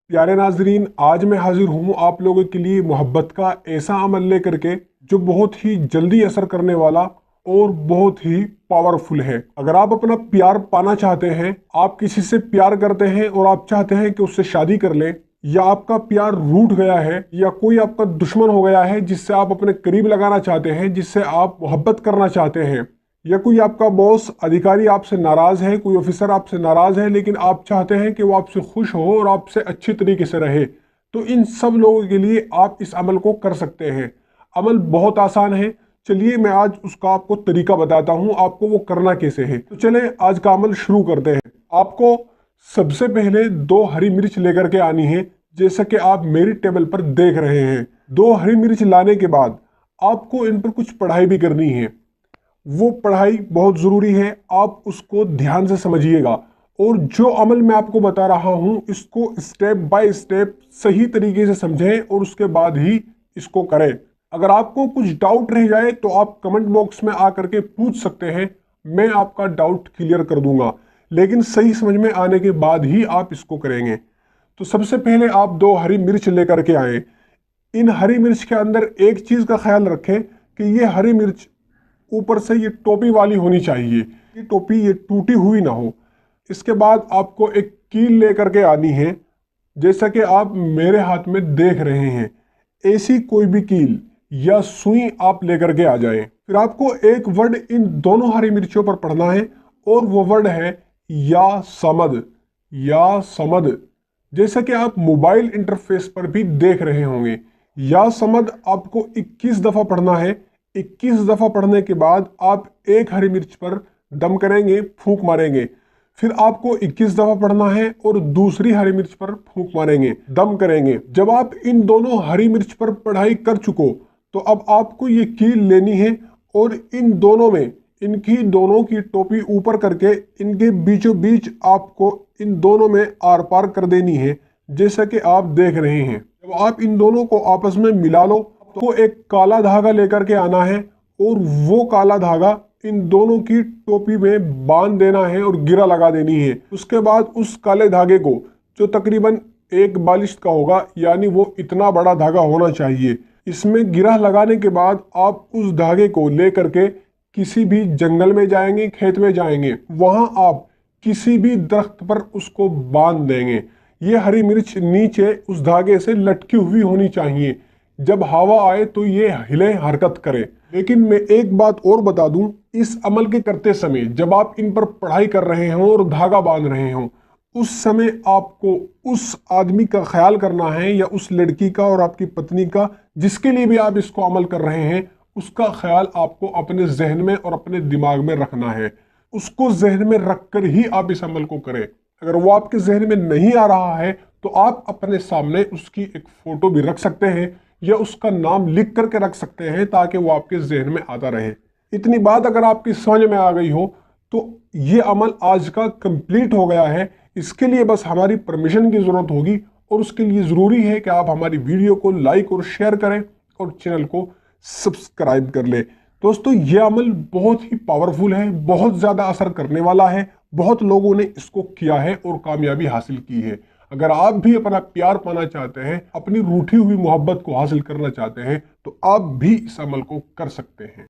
प्यारे नाजरीन, आज मैं हाजिर हूँ आप लोगों के लिए मोहब्बत का ऐसा अमल लेकर के जो बहुत ही जल्दी असर करने वाला और बहुत ही पावरफुल है। अगर आप अपना प्यार पाना चाहते हैं, आप किसी से प्यार करते हैं और आप चाहते हैं कि उससे शादी कर लें, या आपका प्यार रूठ गया है, या कोई आपका दुश्मन हो गया है जिससे आप अपने करीब लगाना चाहते हैं, जिससे आप मोहब्बत करना चाहते हैं, या कोई आपका बॉस अधिकारी आपसे नाराज है, कोई ऑफिसर आपसे नाराज है, लेकिन आप चाहते हैं कि वो आपसे खुश हो और आपसे अच्छे तरीके से रहे, तो इन सब लोगों के लिए आप इस अमल को कर सकते हैं। अमल बहुत आसान है। चलिए मैं आज उसका आपको तरीका बताता हूँ, आपको वो करना कैसे है। तो चले आज का अमल शुरू करते हैं। आपको सबसे पहले 2 हरी मिर्च लेकर के आनी है, जैसा कि आप मेरी टेबल पर देख रहे हैं। 2 हरी मिर्च लाने के बाद आपको इन पर कुछ पढ़ाई भी करनी है। वो पढ़ाई बहुत ज़रूरी है, आप उसको ध्यान से समझिएगा। और जो अमल मैं आपको बता रहा हूँ, इसको स्टेप बाय स्टेप सही तरीके से समझें और उसके बाद ही इसको करें। अगर आपको कुछ डाउट रह जाए तो आप कमेंट बॉक्स में आकर के पूछ सकते हैं, मैं आपका डाउट क्लियर कर दूंगा, लेकिन सही समझ में आने के बाद ही आप इसको करेंगे। तो सबसे पहले आप 2 हरी मिर्च लेकर के आए। इन हरी मिर्च के अंदर एक चीज़ का ख्याल रखें कि ये हरी मिर्च ऊपर से ये टोपी वाली होनी चाहिए, ये टोपी ये टूटी हुई ना हो। इसके बाद आपको एक कील लेकर के आनी है, जैसा कि आप मेरे हाथ में देख रहे हैं। ऐसी कोई भी कील या सुई आप लेकर के आ जाएं। फिर आपको एक वर्ड इन दोनों हरी मिर्चों पर पढ़ना है, और वो वर्ड है या समद। या समद, जैसा कि आप मोबाइल इंटरफेस पर भी देख रहे होंगे। या समद आपको 21 दफ़ा पढ़ना है। 21 दफ़ा पढ़ने के बाद आप एक हरी मिर्च पर दम करेंगे, फूंक मारेंगे। फिर आपको 21 दफ़ा पढ़ना है और दूसरी हरी मिर्च पर फूंक मारेंगे, दम करेंगे। जब आप इन दोनों हरी मिर्च पर पढ़ाई कर चुको, तो अब आपको ये कील लेनी है और इन दोनों में, इनकी दोनों की टोपी ऊपर करके इनके बीचों बीच आपको इन दोनों में आर पार कर देनी है, जैसा कि आप देख रहे हैं। जब आप इन दोनों को आपस में मिला लो, तो एक काला धागा लेकर के आना है और वो काला धागा इन दोनों की टोपी में बांध देना है और गिरा लगा देनी है। उसके बाद उस काले धागे को, जो तकरीबन 1 बालिश का होगा, यानी वो इतना बड़ा धागा होना चाहिए, इसमें गिरा लगाने के बाद आप उस धागे को लेकर के किसी भी जंगल में जाएंगे, खेत में जाएंगे, वहां आप किसी भी दरख्त पर उसको बांध देंगे। ये हरी मिर्च नीचे उस धागे से लटकी हुई होनी चाहिए। जब हवा आए तो ये हिले, हरकत करे। लेकिन मैं एक बात और बता दूं, इस अमल के करते समय जब आप इन पर पढ़ाई कर रहे हों और धागा बांध रहे हों, उस समय आपको उस आदमी का ख्याल करना है, या उस लड़की का और आपकी पत्नी का, जिसके लिए भी आप इसको अमल कर रहे हैं, उसका ख्याल आपको अपने जहन में और अपने दिमाग में रखना है। उसको जहन में रख कर ही आप इस अमल को करें। अगर वो आपके जहन में नहीं आ रहा है तो आप अपने सामने उसकी एक फ़ोटो भी रख सकते हैं, या उसका नाम लिख करके रख सकते हैं, ताकि वो आपके जहन में आता रहे। इतनी बात अगर आपकी समझ में आ गई हो तो ये अमल आज का कंप्लीट हो गया है। इसके लिए बस हमारी परमिशन की ज़रूरत होगी, और उसके लिए ज़रूरी है कि आप हमारी वीडियो को लाइक और शेयर करें और चैनल को सब्सक्राइब कर ले। दोस्तों, ये अमल बहुत ही पावरफुल है, बहुत ज़्यादा असर करने वाला है। बहुत लोगों ने इसको किया है और कामयाबी हासिल की है। अगर आप भी अपना प्यार पाना चाहते हैं, अपनी रूठी हुई मोहब्बत को हासिल करना चाहते हैं, तो आप भी इस अमल को कर सकते हैं।